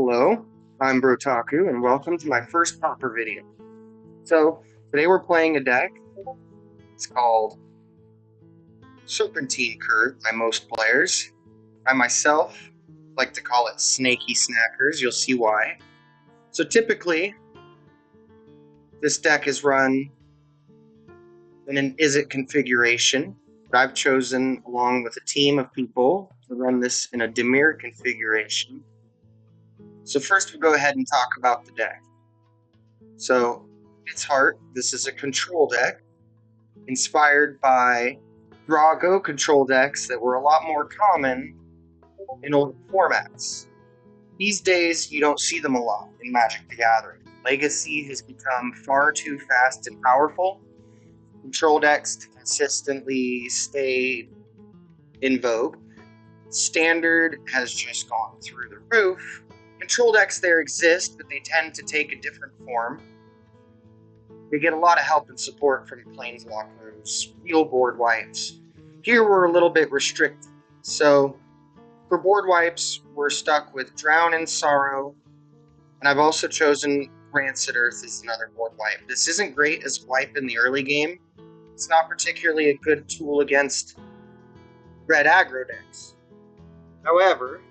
Hello, I'm Brew and welcome to my first proper video. So, today we're playing a deck. It's called Serpentine Curve by most players. I myself like to call it Snaky Snackers, you'll see why. So typically, this deck is run in an is-it configuration, but I've chosen, along with a team of people, to run this in a Demir configuration. So first we'll go ahead and talk about the deck. So, its heart, this is a control deck inspired by Drago control decks that were a lot more common in old formats. These days, you don't see them a lot in Magic the Gathering. Legacy has become far too fast and powerful. Control decks to consistently stay in vogue. Standard has just gone through the roof. Control decks there exist, but they tend to take a different form. We get a lot of help and support from planeswalkers, real board wipes. Here we're a little bit restricted. So for board wipes, we're stuck with Drown in Sorrow, and I've also chosen Rancid Earth as another board wipe. This isn't great as wipe in the early game. It's not particularly a good tool against red aggro decks. However,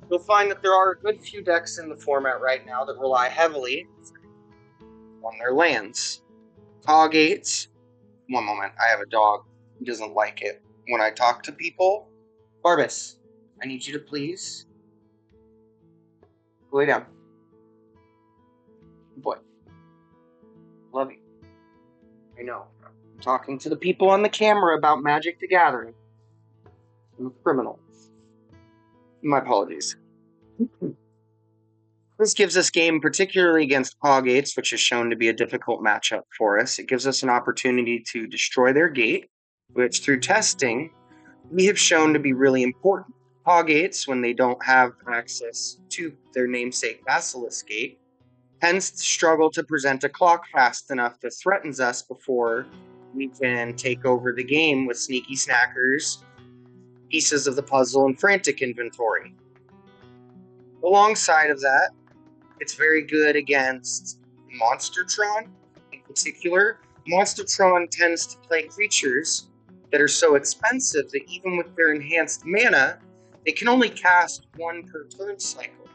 you'll find that there are a good few decks in the format right now that rely heavily on their lands. Gates. One moment, I have a dog. He doesn't like it when I talk to people. Barbas, I need you to please go lay down. Good boy. Love you. I know. I'm talking to the people on the camera about Magic the Gathering. I'm a criminal. My apologies. This gives us game, particularly against Gates, which is shown to be a difficult matchup for us. It gives us an opportunity to destroy their gate, which through testing, we have shown to be really important. Gates, when they don't have access to their namesake Basilisk Gate, tends to struggle to present a clock fast enough that threatens us before we can take over the game with Sneaky Snackers, pieces of the puzzle, and Frantic Inventory. Alongside of that, it's very good against Monstertron. In particular, Monstertron tends to play creatures that are so expensive that even with their enhanced mana, they can only cast one per turn cycle.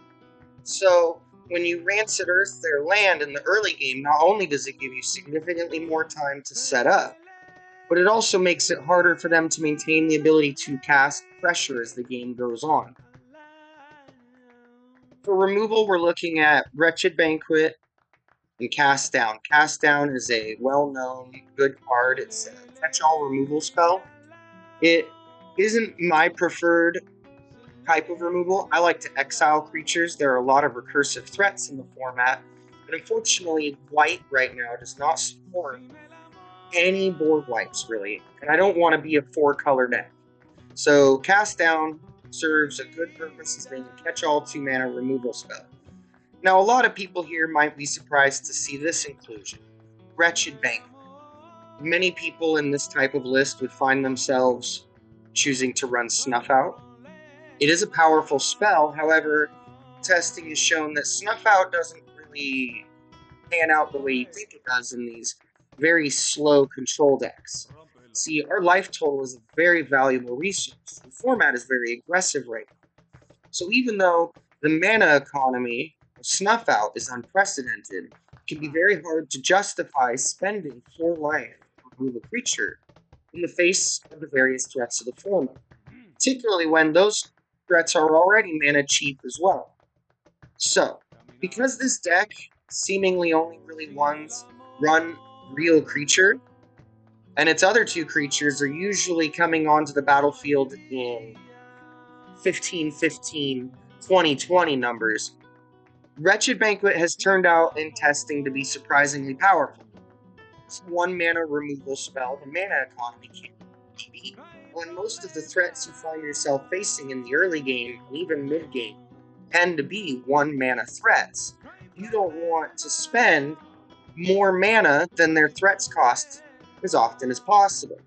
So when you Rancid Earth their land in the early game, not only does it give you significantly more time to set up, but it also makes it harder for them to maintain the ability to cast pressure as the game goes on. For removal, we're looking at Wretched Banquet and Cast Down. Cast Down is a well-known, good card. It's a catch-all removal spell. It isn't my preferred type of removal. I like to exile creatures. There are a lot of recursive threats in the format, but unfortunately, white right now does not support any board wipes, really, and I don't want to be a four-color deck. So Cast Down serves a good purpose as being a catch-all 2-mana removal spell. Now, a lot of people here might be surprised to see this inclusion, Wretched Banquet. Many people in this type of list would find themselves choosing to run Snuff Out. It is a powerful spell, however, testing has shown that Snuff Out doesn't really pan out the way you think it does in these very slow control decks. See, our life total is a very valuable resource. The format is very aggressive right now. So even though the mana economy of Snuff Out is unprecedented, it can be very hard to justify spending 4 land to remove a creature in the face of the various threats of the format, particularly when those threats are already mana cheap as well. So, because this deck seemingly only really run real creature, and its other 2 creatures are usually coming onto the battlefield in 15-15, 20-20 numbers, Wretched Banquet has turned out in testing to be surprisingly powerful. It's a 1-mana removal spell. The mana economy can't be beat. When most of the threats you find yourself facing in the early game, and even mid-game, tend to be 1-mana threats, you don't want to spend more mana than their threats cost as often as possible.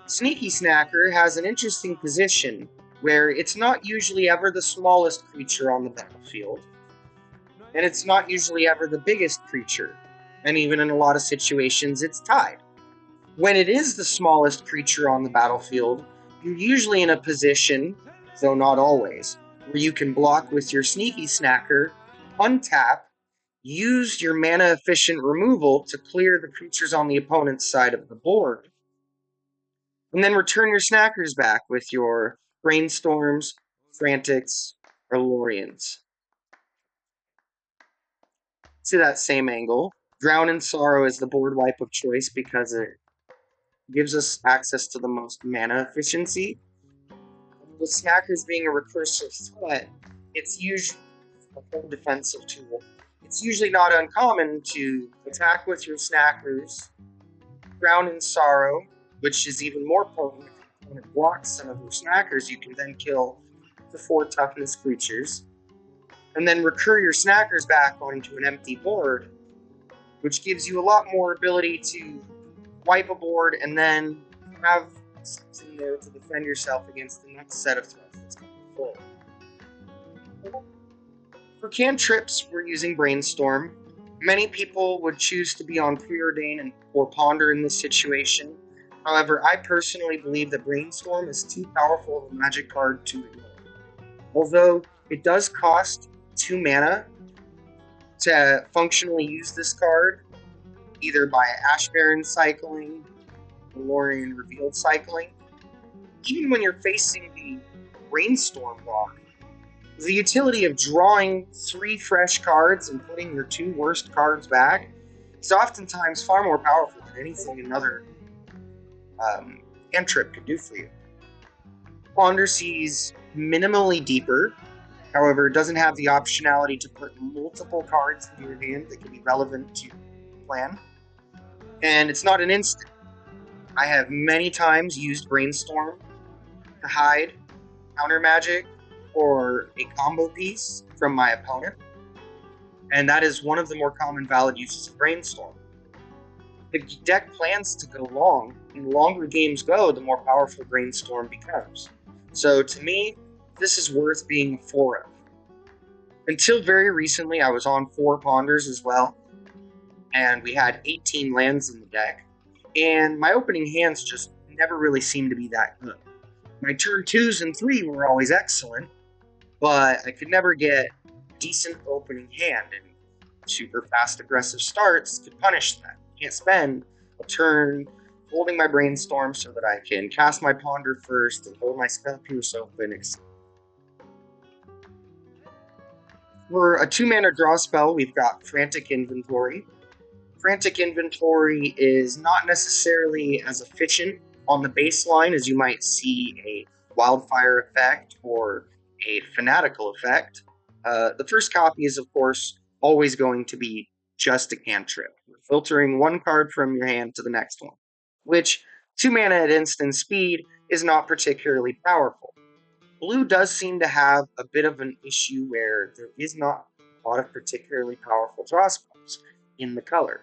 Sneaky Snacker has an interesting position where it's not usually ever the smallest creature on the battlefield, and it's not usually ever the biggest creature, and even in a lot of situations it's tied. When it is the smallest creature on the battlefield, you're usually in a position, though not always, where you can block with your Sneaky Snacker, untap, use your mana efficient removal to clear the creatures on the opponent's side of the board, and then return your snackers back with your Brainstorms, Frantics, or Lorians. To that same angle, Drown in Sorrow is the board wipe of choice because it gives us access to the most mana efficiency. With snackers being a recursive threat, it's usually a full defensive tool. It's usually not uncommon to attack with your snackers, Drown in Sorrow, which is even more potent when it blocks some of your snackers. You can then kill the 4 toughness creatures, and then recur your snackers back onto an empty board, which gives you a lot more ability to wipe a board and then have something there to defend yourself against the next set of threats that's coming forward. For cantrips, we're using Brainstorm. Many people would choose to be on Preordain or Ponder in this situation. However, I personally believe that Brainstorm is too powerful of a magic card to ignore. Although it does cost 2 mana to functionally use this card, either by Ash Baron cycling or Lorien Revealed cycling. Even when you're facing the Brainstorm block, the utility of drawing 3 fresh cards and putting your 2 worst cards back is oftentimes far more powerful than anything another cantrip could do for you. Ponder sees minimally deeper. However, it doesn't have the optionality to put multiple cards in your hand that can be relevant to your plan. And it's not an instant. I have many times used Brainstorm to hide counter magic or a combo piece from my opponent. And that is one of the more common valid uses of Brainstorm. The deck plans to go long, and the longer games go, the more powerful Brainstorm becomes. So to me, this is worth being 4 of. Until very recently, I was on 4 Ponders as well, and we had 18 lands in the deck, and my opening hands just never really seemed to be that good. My turn 2s and 3 were always excellent, but I could never get decent opening hand, and super fast aggressive starts could punish that. I can't spend a turn holding my Brainstorm so that I can cast my Ponder first and hold my Spell Pierce open. For a 2-mana draw spell, we've got Frantic Inventory. Frantic Inventory is not necessarily as efficient on the baseline as you might see a Wildfire effect or a Fanatical effect. The first copy is, of course, always going to be just a cantrip. We're filtering 1 card from your hand to the next one, which 2 mana at instant speed is not particularly powerful. Blue does seem to have a bit of an issue where there is not a lot of particularly powerful draw spells in the color.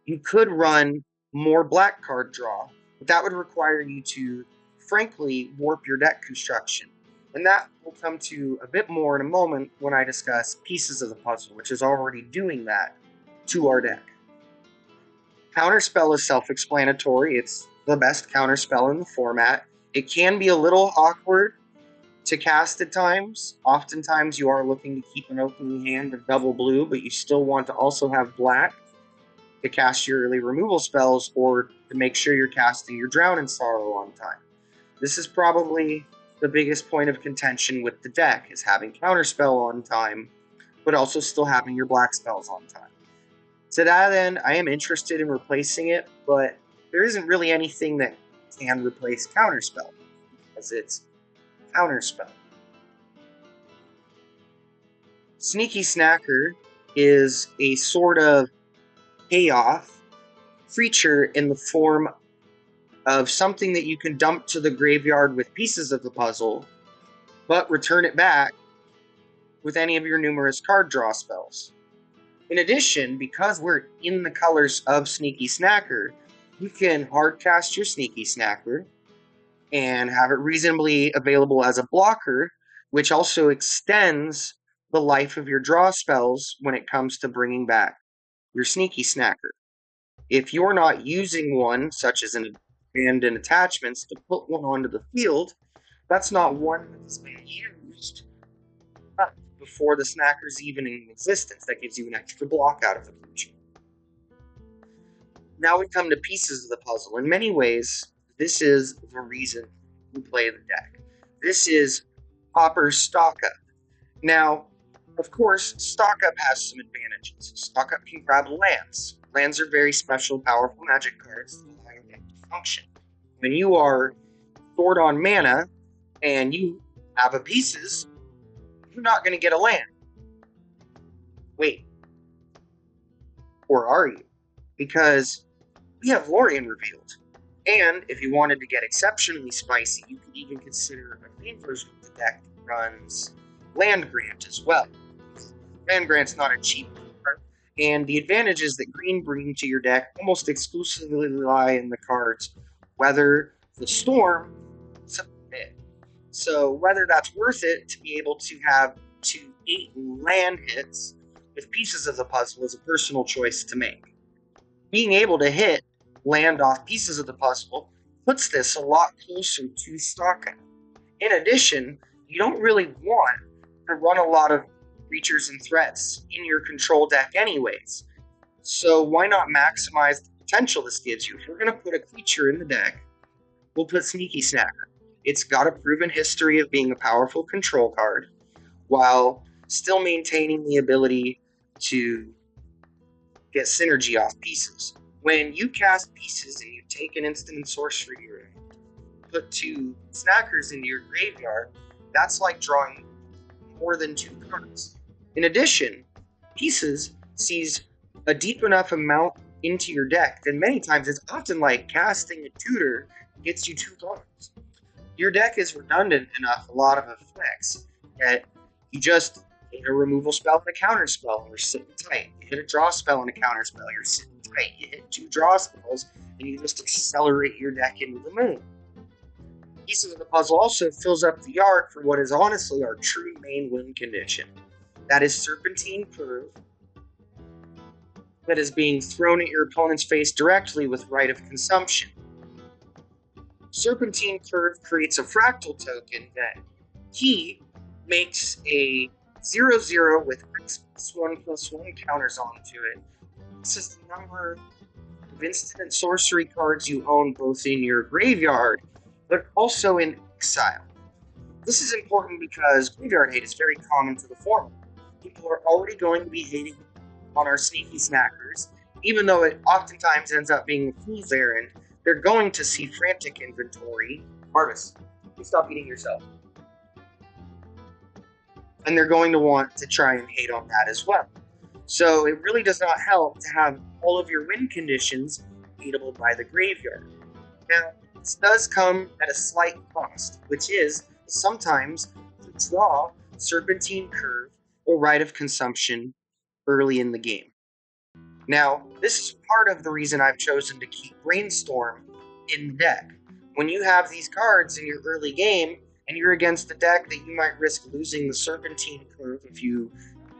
You could run more black card draw, but that would require you to, frankly, warp your deck construction. And that will come to a bit more in a moment when I discuss Pieces of the Puzzle, which is already doing that to our deck. Counterspell is self-explanatory. It's the best counterspell in the format. It can be a little awkward to cast at times. Oftentimes you are looking to keep an opening hand of double blue, but you still want to also have black to cast your early removal spells or to make sure you're casting your Drown in Sorrow on time. This is probably the biggest point of contention with the deck, is having Counterspell on time, but also still having your black spells on time. To that end, I am interested in replacing it, but there isn't really anything that can replace Counterspell, because it's Counterspell. Sneaky Snacker is a sort of payoff creature in the form of something that you can dump to the graveyard with Pieces of the Puzzle, but return it back with any of your numerous card draw spells. In addition, because we're in the colors of Sneaky Snacker, you can hard cast your Sneaky Snacker, and have it reasonably available as a blocker, which also extends the life of your draw spells when it comes to bringing back your sneaky snacker. If you're not using one, such as an abandoned attachments, to put one onto the field, that's not one that's been used before the snacker's even in existence. That gives you an extra block out of the creature. Now we come to pieces of the puzzle. In many ways, this is the reason we play the deck. This is Hopper's stock up. Now, of course, stock up has some advantages. Stock up can grab lands. Lands are very special, powerful magic cards that allow your deck to function. When you are short on mana and you have a pieces, you're not going to get a land. Wait. Or are you? Because we have Lorien revealed. And if you wanted to get exceptionally spicy, you could even consider a main version of the deck that runs Land Grant as well. Land Grant's not a cheap card, and the advantages that green bring to your deck almost exclusively lie in the cards Weather the Storm to hit. So whether that's worth it to be able to have 2-8 land hits with pieces of the puzzle is a personal choice to make. Being able to hit land off pieces of the puzzle puts this a lot closer to stock up. In addition, you don't really want to run a lot of creatures and threats in your control deck anyways. So why not maximize the potential this gives you? If we're going to put a creature in the deck, we'll put Sneaky Snacker. It's got a proven history of being a powerful control card while still maintaining the ability to get synergy off pieces. When you cast pieces and you take an instant and sorcery to your hand, put 2 snackers into your graveyard, that's like drawing more than 2 cards. In addition, pieces sees a deep enough amount into your deck that many times it's often like casting a tutor gets you 2 cards. Your deck is redundant enough, a lot of effects, that you just hit a removal spell and a counter spell, and you're sitting tight. You hit a draw spell and a counter spell, you're sitting tight. You hit 2 draw spells, and you just accelerate your deck into the moon. Pieces of the puzzle also fills up the yard for what is honestly our true main win condition. That is Serpentine Curve, that is being thrown at your opponent's face directly with Rite of Consumption. Serpentine Curve creates a fractal token that he makes a 0/0 with X+1/+1 counters onto it. This is the number of instant and sorcery cards you own both in your graveyard, but also in exile. This is important because graveyard hate is very common to the format. People are already going to be hating on our sneaky snackers, even though it oftentimes ends up being a fool's errand. They're going to see frantic inventory. Marvis, you stop eating yourself. And they're going to want to try and hate on that as well. So it really does not help to have all of your win conditions beatable by the graveyard. Now, this does come at a slight cost, which is sometimes to draw Serpentine Curve or Rite of Consumption early in the game. Now, this is part of the reason I've chosen to keep Brainstorm in the deck. When you have these cards in your early game, and you're against a deck that you might risk losing the Serpentine Curve if you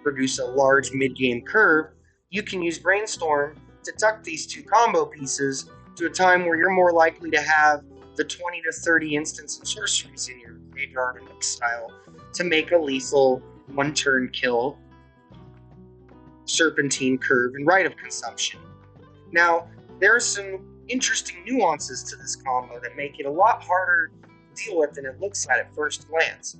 produce a large mid-game curve, you can use Brainstorm to tuck these 2 combo pieces to a time where you're more likely to have the 20 to 30 instants and sorceries in your graveyard and exile to make a lethal 1-turn kill Serpentine Curve and Rite of Consumption. Now, there are some interesting nuances to this combo that make it a lot harder to deal with than it looks at first glance.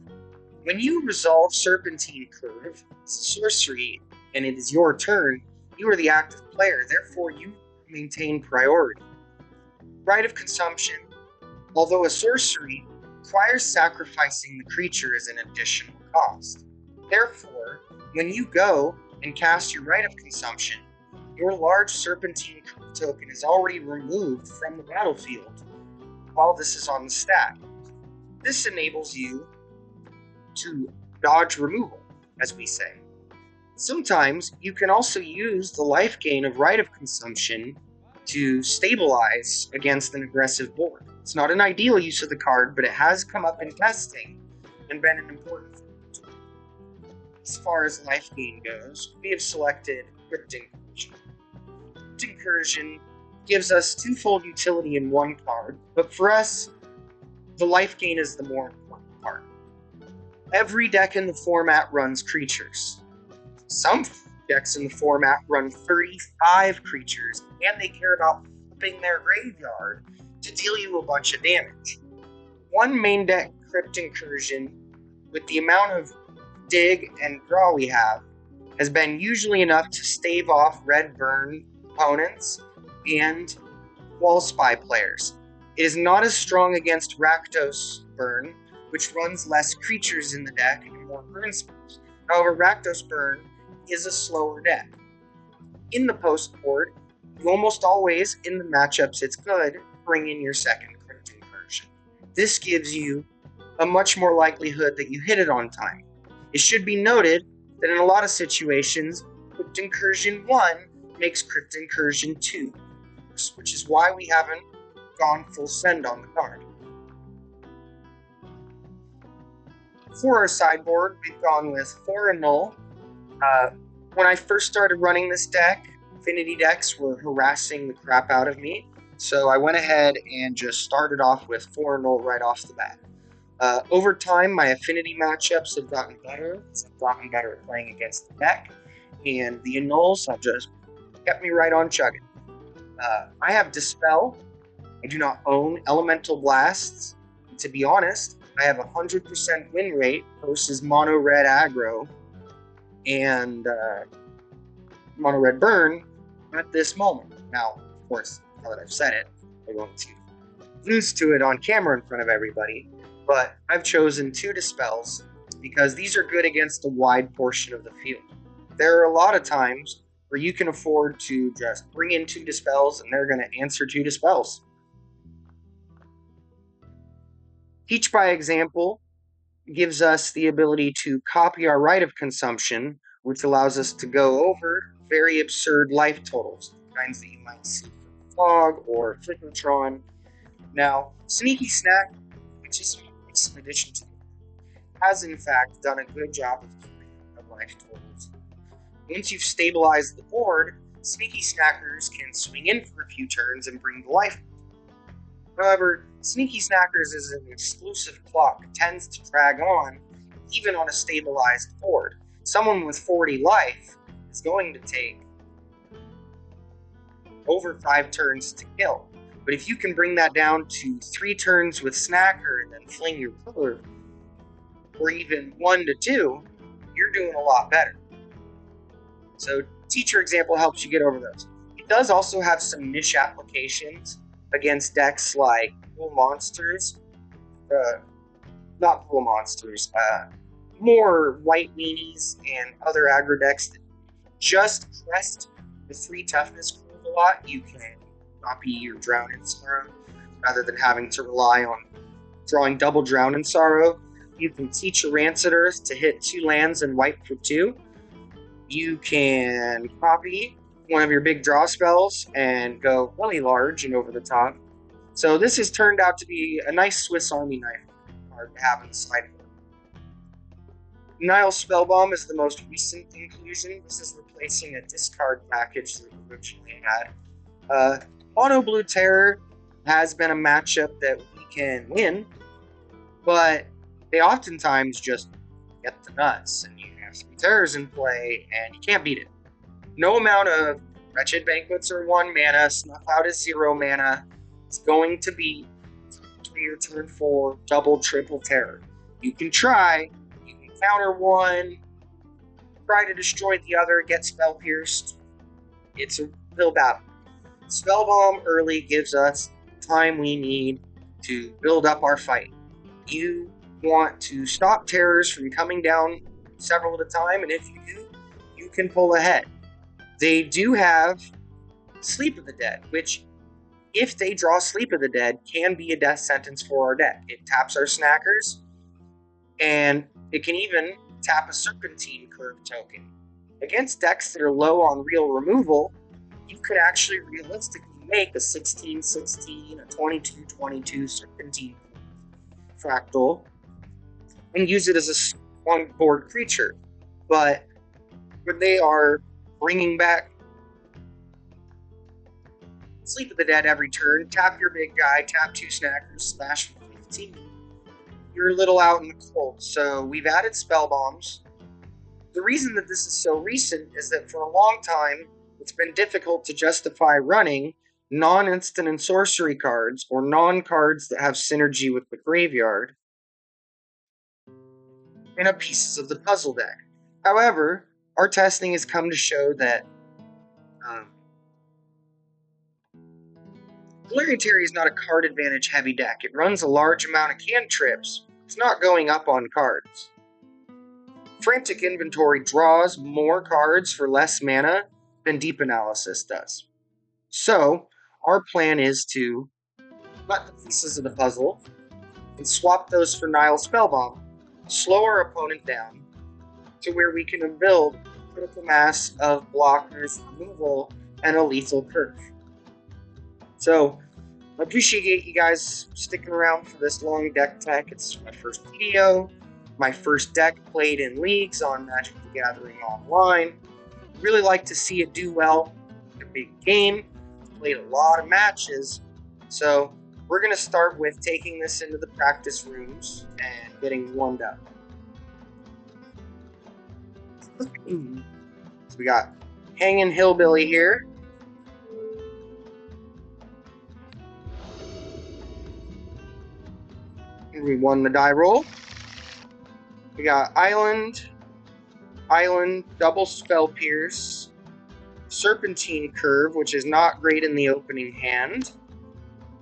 When you resolve Serpentine Curve, it's a sorcery, and it is your turn, you are the active player, therefore you maintain priority. Rite of Consumption, although a sorcery, requires sacrificing the creature as an additional cost. Therefore, when you go and cast your Rite of Consumption, your large Serpentine Curve token is already removed from the battlefield while this is on the stack. This enables you to dodge removal, as we say. Sometimes you can also use the life gain of Rite of Consumption to stabilize against an aggressive board. It's not an ideal use of the card, but it has come up in testing and been an important tool. As far as life gain goes, we have selected Crypt Incursion. Crypt Incursion gives us twofold utility in one card, but for us, the life gain is the more important part. Every deck in the format runs creatures. Some decks in the format run 35 creatures, and they care about flipping their graveyard to deal you a bunch of damage. One main deck Crypt Incursion, with the amount of dig and draw we have, has been usually enough to stave off red burn opponents and wall spy players. It is not as strong against Rakdos Burn, which runs less creatures in the deck and more burn spells. However, Rakdos Burn is a slower deck. In the post board, you almost always, in the matchups it's good, bring in your second Crypt Incursion. This gives you a much more likelihood that you hit it on time. It should be noted that in a lot of situations, Crypt Incursion 1 makes Crypt Incursion 2, which is why we haven't gone full send on the card. For our sideboard, we've gone with 4 and Null. When I first started running this deck, affinity decks were harassing the crap out of me, so I went ahead and just started off with 4 and Null right off the bat. Over time, my affinity matchups have gotten better. I've gotten better at playing against the deck, and the Annuls have just kept me right on chugging. I have Dispel. I do not own Elemental Blasts. And to be honest, I have a 100% win rate versus Mono Red Aggro and Mono Red Burn at this moment. Now, of course, now that I've said it, I'm going to lose to it on camera in front of everybody, but I've chosen 2 Dispels because these are good against a wide portion of the field. There are a lot of times where you can afford to just bring in 2 Dispels and they're going to answer 2 Dispels. Teach by Example gives us the ability to copy our Rite of Consumption, which allows us to go over very absurd life totals, kinds that you might see from Fog or Flickertron. Now, Sneaky Snack, which is a recent addition to the has in fact done a good job of keeping the life totals. Once you've stabilized the board, Sneaky Snackers can swing in for a few turns and bring the life. However, Sneaky Snackers is an exclusive clock, tends to drag on even on a stabilized board. Someone with 40 life is going to take over 5 turns to kill. But if you can bring that down to 3 turns with Snacker and then fling your curve, or even 1 to 2, you're doing a lot better. So Teacher Example helps you get over those. It does also have some niche applications against decks like Pool Monsters, not Pool Monsters, more White Weenies and other aggro decks that just crest the 3 toughness curve a lot. You can copy your Drown in Sorrow rather than having to rely on drawing double Drown in Sorrow. You can teach a Rancid Earth to hit 2 lands and wipe for 2. You can copy one of your big draw spells and go really large and over the top. So this has turned out to be a nice Swiss Army knife card to have in the sideboard. Nile Spellbomb is the most recent inclusion. This is replacing a discard package that we originally had. Mono Blue Terror has been a matchup that we can win, but they oftentimes just get the nuts, and you have some terrors in play, and you can't beat it. No amount of Wretched Banquets are 1 mana, Snuff Out is 0 mana. It's going to be 3 or turn 4, double, triple terror. You can try, you can counter 1, try to destroy the other, get Spell Pierced. It's a real battle. Spellbomb early gives us time we need to build up our fight. You want to stop terrors from coming down several at a time, and if you do, you can pull ahead. They do have Sleep of the Dead, which, if they draw Sleep of the Dead, can be a death sentence for our deck. It taps our Snackers, and it can even tap a Serpentine Curve token. Against decks that are low on real removal, you could actually realistically make a 16-16, a 22-22 Serpentine fractal and use it as a one-board creature. But when they are bringing back Sleep of the Dead every turn, tap your big guy, tap 2 snackers, smash for 15. You're a little out in the cold, so we've added spell bombs. The reason that this is so recent is that for a long time, it's been difficult to justify running non-instant and sorcery cards, or non-cards that have synergy with the graveyard, in a Pieces of the Puzzle deck. However, our testing has come to show that Galarian is not a card advantage heavy deck. It runs a large amount of cantrips. It's not going up on cards. Frantic Inventory draws more cards for less mana than Deep Analysis does. So, our plan is to cut the Pieces of the Puzzle and swap those for Nile Spellbomb, slow our opponent down to where we can build critical mass of blockers, removal, and a lethal curve. So, I appreciate you guys sticking around for this long deck tech. It's my first video, my first deck played in leagues on Magic the Gathering Online. Really like to see it do well. It's a big game, played a lot of matches. So we're going to start with taking this into the practice rooms and getting warmed up. So we got Hangin' Hillbilly here. And we won the die roll. We got Island, Double Spell Pierce, Serpentine Curve, which is not great in the opening hand,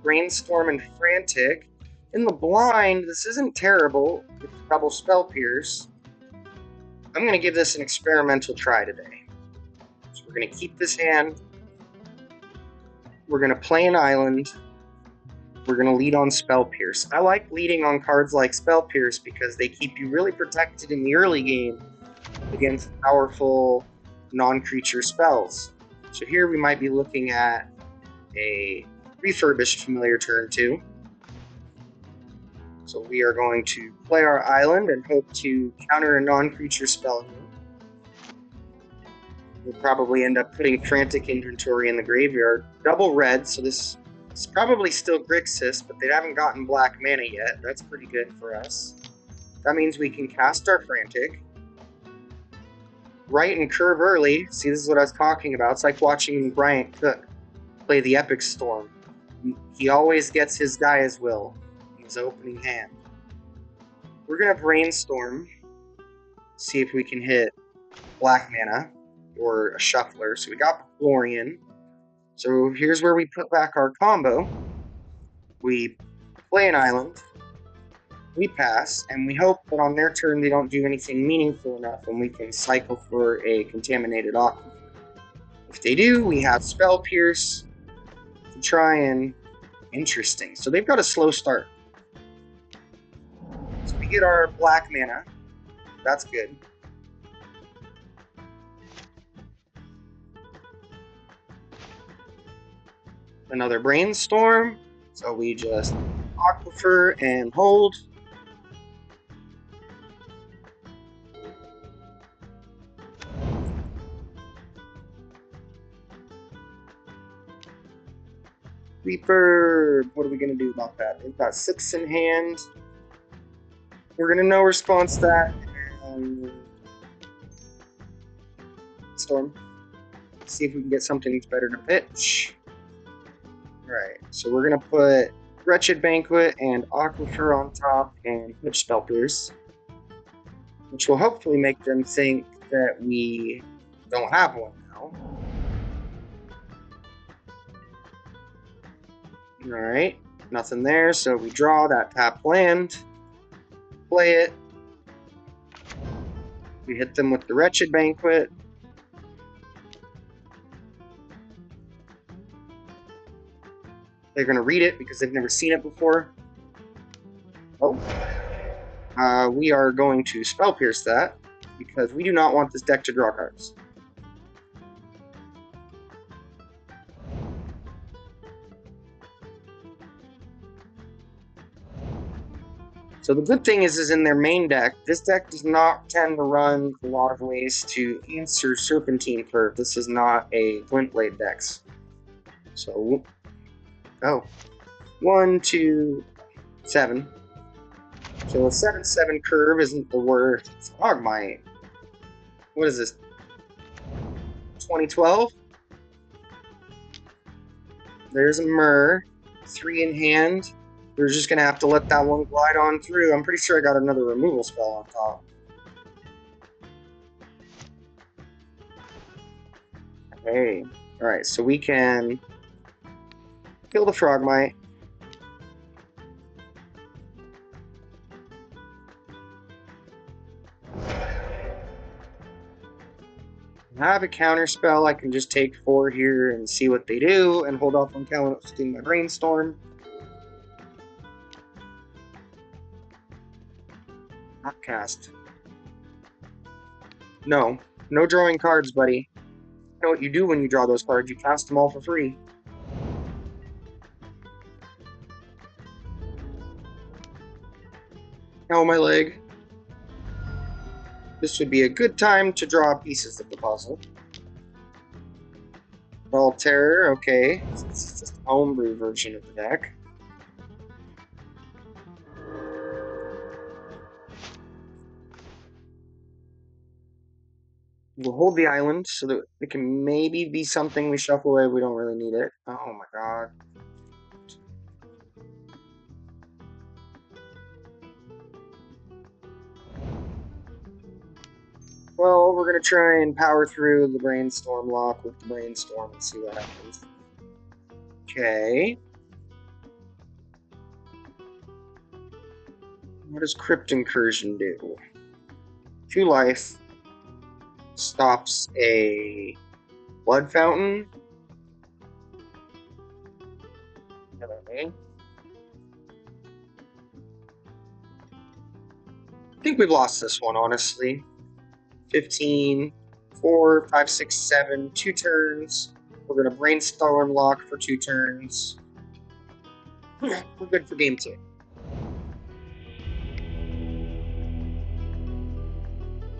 Brainstorm and Frantic. In the blind, this isn't terrible with Double Spell Pierce. I'm going to give this an experimental try today. So we're going to keep this hand. We're going to play an Island. We're going to lead on Spell Pierce. I like leading on cards like Spell Pierce because they keep you really protected in the early game against powerful non-creature spells. So here we might be looking at a Refurbished Familiar turn 2. So we are going to play our Island and hope to counter a non-creature spell here. We'll probably end up putting Frantic Inventory in the graveyard. Double red, so this is probably still Grixis, but they haven't gotten black mana yet. That's pretty good for us. That means we can cast our Frantic. Right and curve early. See, this is what I was talking about. It's like watching Bryant Cook play the Epic Storm. He always gets his guy as will in his opening hand. We're going to Brainstorm. See if we can hit black mana or a Shuffler. So we got Florian. So here's where we put back our combo. We play an Island. We pass, and we hope that on their turn they don't do anything meaningful enough and we can cycle for a Contaminated Aquifer. If they do, we have Spell Pierce to try and... Interesting. So they've got a slow start. So we get our black mana. That's good. Another Brainstorm. So we just Aquifer and hold. Reaper, what are we going to do about that? They've got 6 in hand. We're going to no response that. And Storm. See if we can get something that's better to pitch. Alright, so we're going to put Wretched Banquet and Aquifer on top and pitch Spell Pierce, which will hopefully make them think that we don't have one now. Alright, nothing there, so we draw that tap land, play it, we hit them with the Wretched Banquet, they're going to read it because they've never seen it before. Oh, we are going to Spell Pierce that because we do not want this deck to draw cards. So the good thing is in their main deck, this deck does not tend to run a lot of ways to answer Serpentine Curve. This is not a Flint Blade dex. So, 1, 2, 7. So a 7/7 curve isn't the worst. Frogmite. What is this? 2012? There's a Myrrh. 3 in hand. We're just gonna have to let that one glide on through. I'm pretty sure I got another removal spell on top. Hey. Alright, so we can kill the Frogmite. I have a counter spell. I can just take 4 here and see what they do and hold off on casting my Brainstorm. Not cast. No. No drawing cards, buddy. You know what you do when you draw those cards? You cast them all for free. Oh, my leg. This would be a good time to draw pieces of the puzzle. All Terror, okay. It's just a homebrew version of the deck. We'll hold the island so that it can maybe be something we shuffle away. We don't really need it. Oh my god. Well, we're going to try and power through the Brainstorm lock with the Brainstorm and see what happens. Okay. What does Crypt Incursion do? 2 life. Stops a Blood Fountain. Okay. I think we've lost this one, honestly. 15, 4, 5, 6, 7, 2 turns. We're going to Brainstorm lock for 2 turns. We're good for game 2.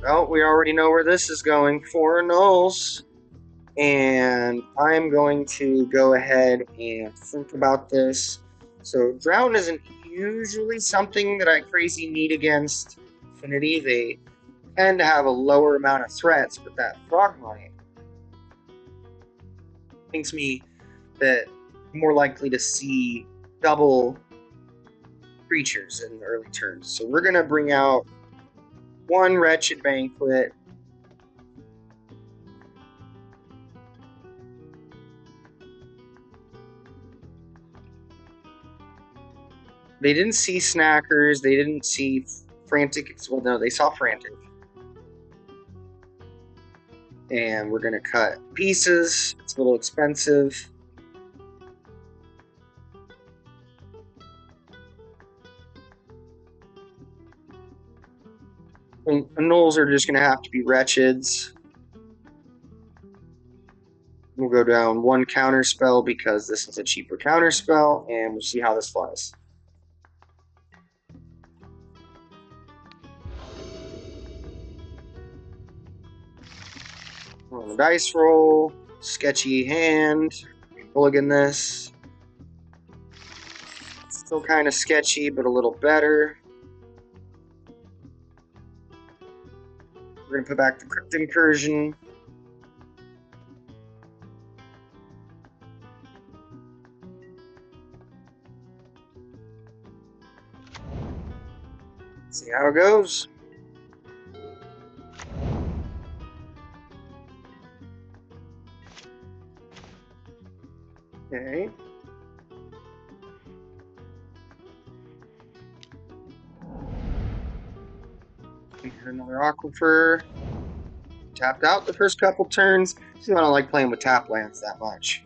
Well, we already know where this is going. 4 nulls. And I'm going to go ahead and think about this. So Drown isn't usually something that I crazy need against Affinity. They tend to have a lower amount of threats, but that Frogmite thinks me that I'm more likely to see double creatures in the early turns. So we're going to bring out 1 Wretched Banquet. They didn't see Snackers. They didn't see Frantic. Well, no, they saw Frantic. And we're going to cut pieces. It's a little expensive. And nulls are just going to have to be Wretcheds. We'll go down 1 counter spell because this is a cheaper counter spell, and we'll see how this flies. On the dice roll, sketchy hand, mulligan this. Still kind of sketchy, but a little better. We're going to put back the Crypt Incursion. See how it goes. Okay. Another Aquifer. Tapped out the first couple turns. I don't like playing with tap lands that much.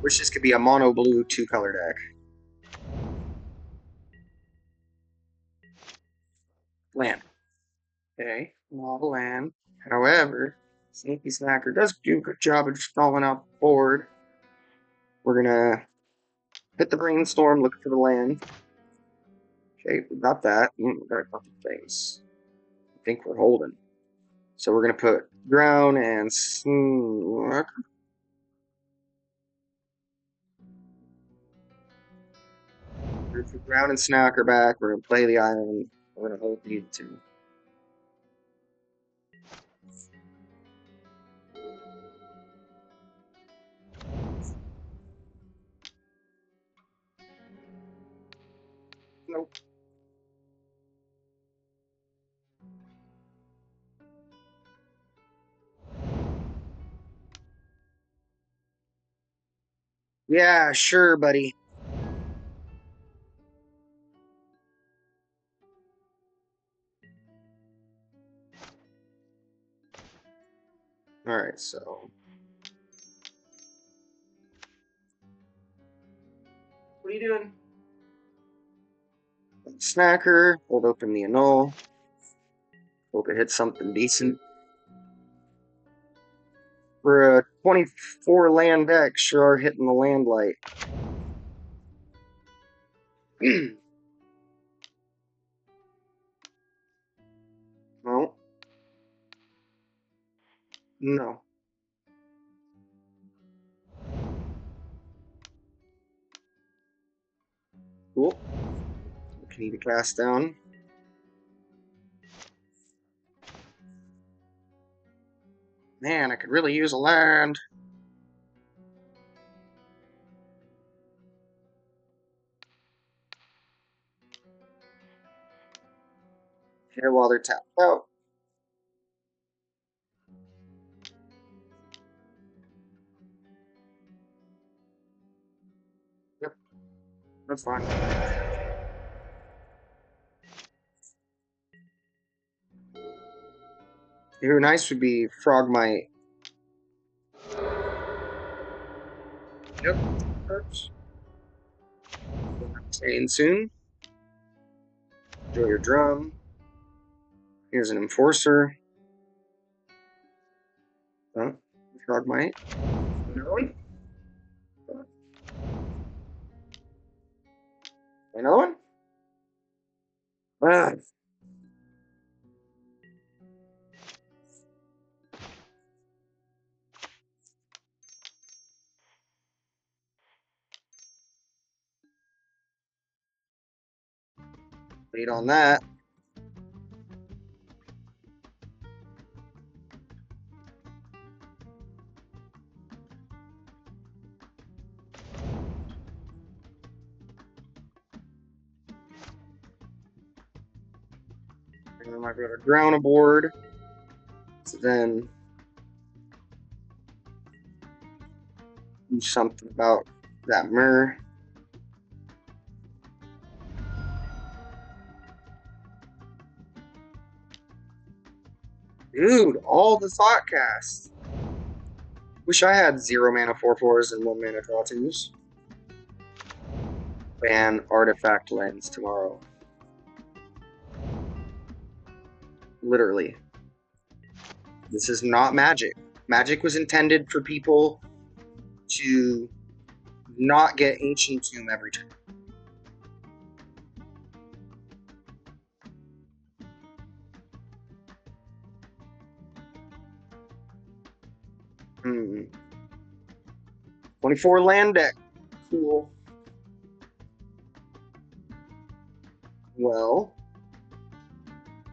Wish this could be a mono blue 2-color deck. Land. Okay, not a land. However, Sneaky Snacker does do a good job of just stalling out the board. We're gonna hit the Brainstorm, look for the land. Okay, we got that. We got a couple things. I think we're holding. So we're gonna put ground and snack. We're gonna put ground and snacker back. We're gonna play the island. We're gonna hold these two. Nope. Yeah, sure, buddy. All right, so what are you doing? Snacker. Hold open the annul. Hope it hits something decent. For a 24 land deck, sure are hitting the land light. No. No. Cool. Okay, need to cast down. Man, I could really use a land. Here while they're tapped out. Yep, that's fine. Here, nice would be Frogmite. Yep. Oops. Staying soon. Enjoy your drum. Here's an Enforcer. Huh? Frogmite. Another one? Another one? Ah. Wait on that. And I might be able to drown a board. So then do something about that mirror. Dude, all the thought cast. Wish I had 0 mana 4/4s and 1 mana draw 2s. Ban Artifact Lens tomorrow. Literally. This is not Magic. Magic was intended for people to not get Ancient Tomb every turn. Hmm. 24 land deck. Cool. Well,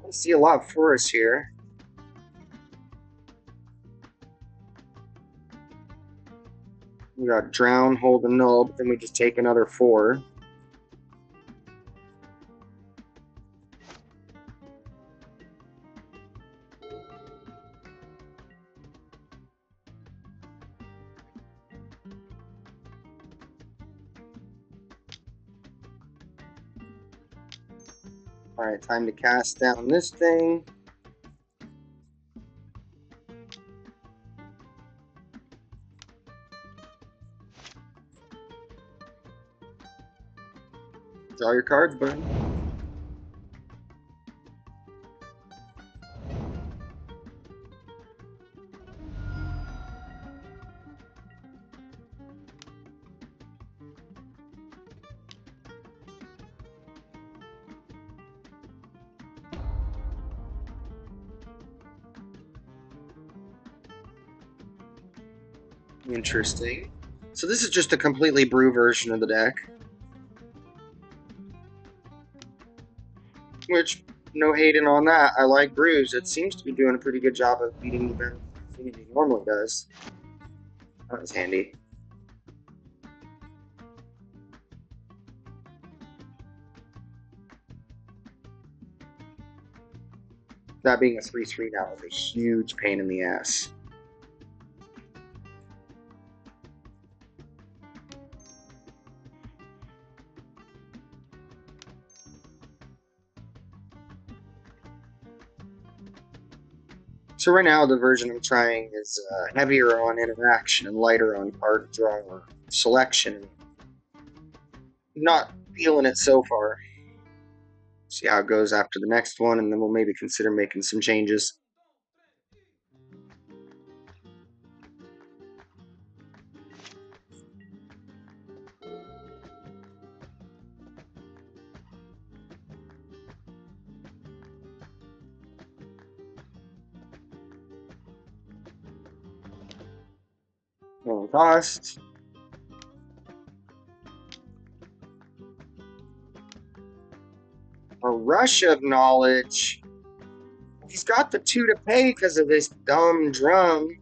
I see a lot of forests here. We got Drown, Hold, and Null, but then we just take another 4. Alright, time to cast down this thing. Draw your cards, bud. Interesting. So this is just a completely brew version of the deck. Which, no hating on that. I like brews. It seems to be doing a pretty good job of beating the better thing it normally does. That was handy. That being a 3/3 now is a huge pain in the ass. So right now the version I'm trying is heavier on interaction and lighter on card draw or selection. Not feeling it so far. See how it goes after the next one, and then we'll maybe consider making some changes. Well, cost. A rush of knowledge. He's got the 2 to pay because of this dumb drum.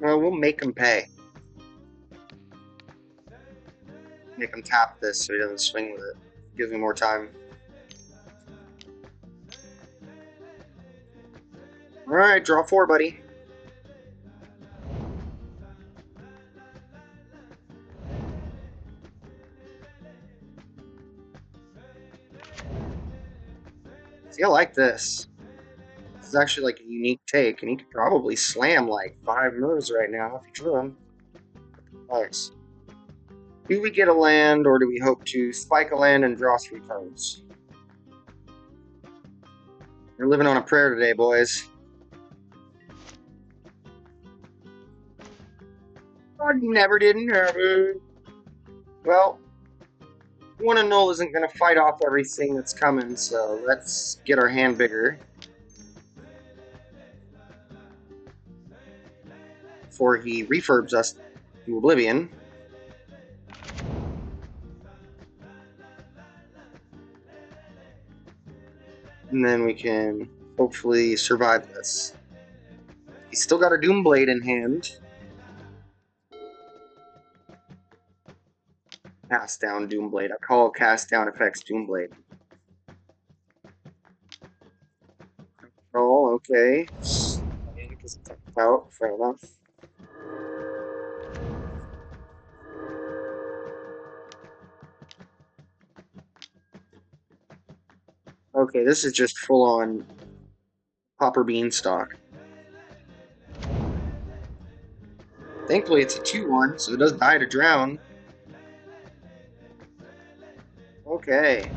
Well, we'll make him pay. Make him tap this so he doesn't swing with it. Gives me more time. Alright, draw 4, buddy. See, I like this. This is actually like a unique take, and he could probably slam like 5 moves right now if he drew him. Nice. Do we get a land, or do we hope to spike a land and draw 3 cards? We're living on a prayer today, boys. I never didn't have it. Well, 1 and 0 isn't going to fight off everything that's coming, so let's get our hand bigger. Before he refurbs us to oblivion. And then we can hopefully survive this. He's still got a Doomblade in hand. Cast down Doomblade. I call cast down effects Doomblade. Oh, okay. Out, fair enough. Okay, this is just full on Popper Beanstalk. Thankfully, it's a 2/1, so it does die to drown. Okay.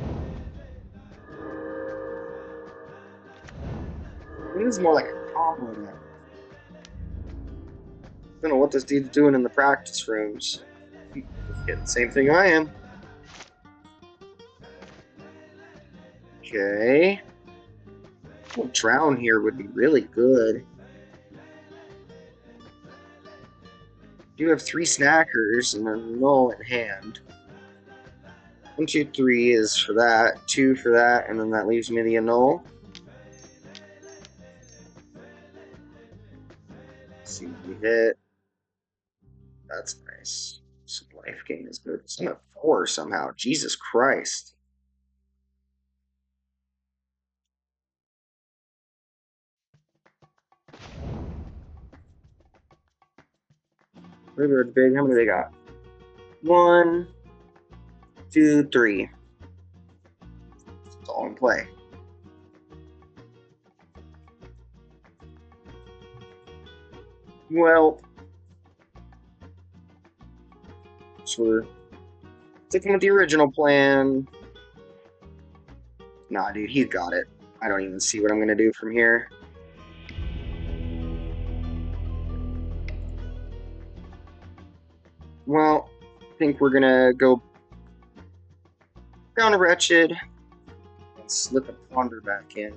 This is more like a combo now. I don't know what this dude's doing in the practice rooms. He's getting the same thing I am. Okay. Well, drown here would be really good. You have 3 snackers and a null in hand. 1, 2, 3 is for that, 2 for that, and then that leaves me the annul. See if we hit. That's nice. Some life gain is good. It's a 4 somehow. Jesus Christ. River big. How many they got? 1, 2, 3. It's all in play. Well, so we're sticking with the original plan. Nah, dude, he's got it. I don't even see what I'm gonna do from here. Well, I think we're gonna go down to Wretched and slip a ponder back in.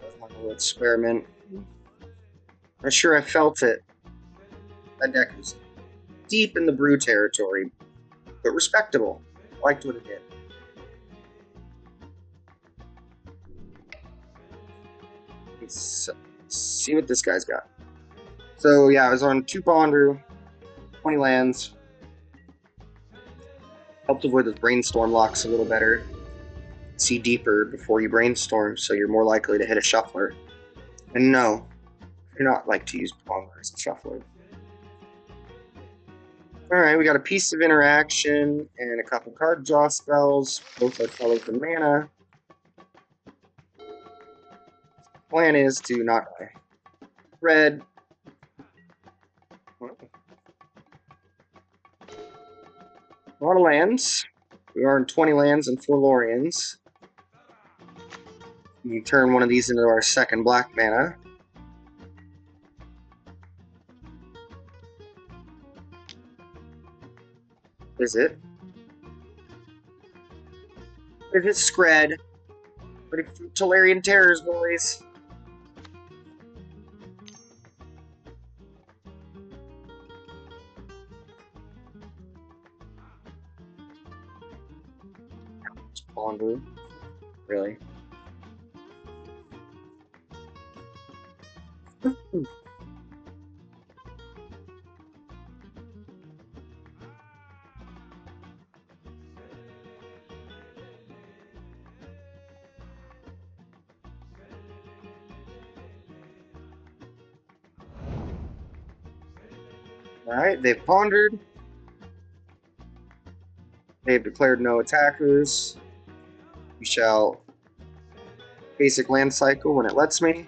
That's my little experiment. I'm sure I felt it. That deck was deep in the brew territory, but respectable. I liked what it did. Let's see what this guy's got. So yeah, I was on 2 ponder, 20 lands. Helped avoid those brainstorm locks a little better. See deeper before you brainstorm, so you're more likely to hit a shuffler. And no, you're not like to use ponder as a shuffler. Alright, we got a piece of interaction and a couple card draw spells. Both are colors for mana. Plan is to not die. Red. A lot of lands. We are in 20 lands and 4 Lorians. You turn one of these into our second black mana. Is it? It is Scred. Pretty Tolarian Terrors, boys. Ponder. Really? Alright, they've pondered. They've declared no attackers. We shall basic land cycle when it lets me.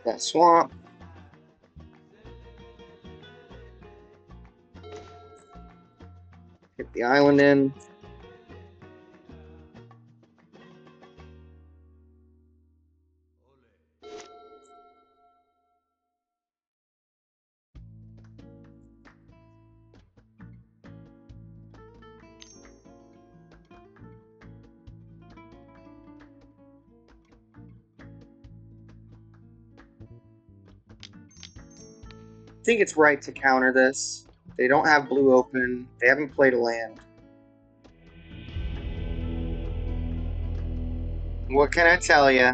That swamp. Get the island in. I think it's right to counter this. They don't have blue open. They haven't played a land. What can I tell you?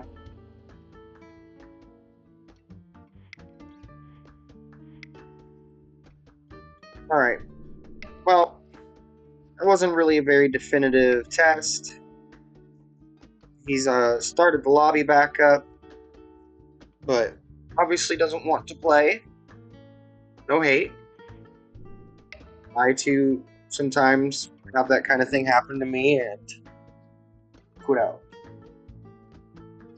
Alright. Well, it wasn't really a very definitive test. He's started the lobby back up, but obviously doesn't want to play. No hate. I too sometimes have that kind of thing happen to me and quit out.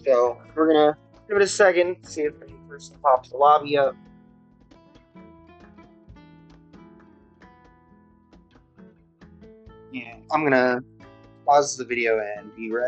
So we're gonna give it a second, see if any person pops the lobby up. Yeah, I'm gonna pause the video and be right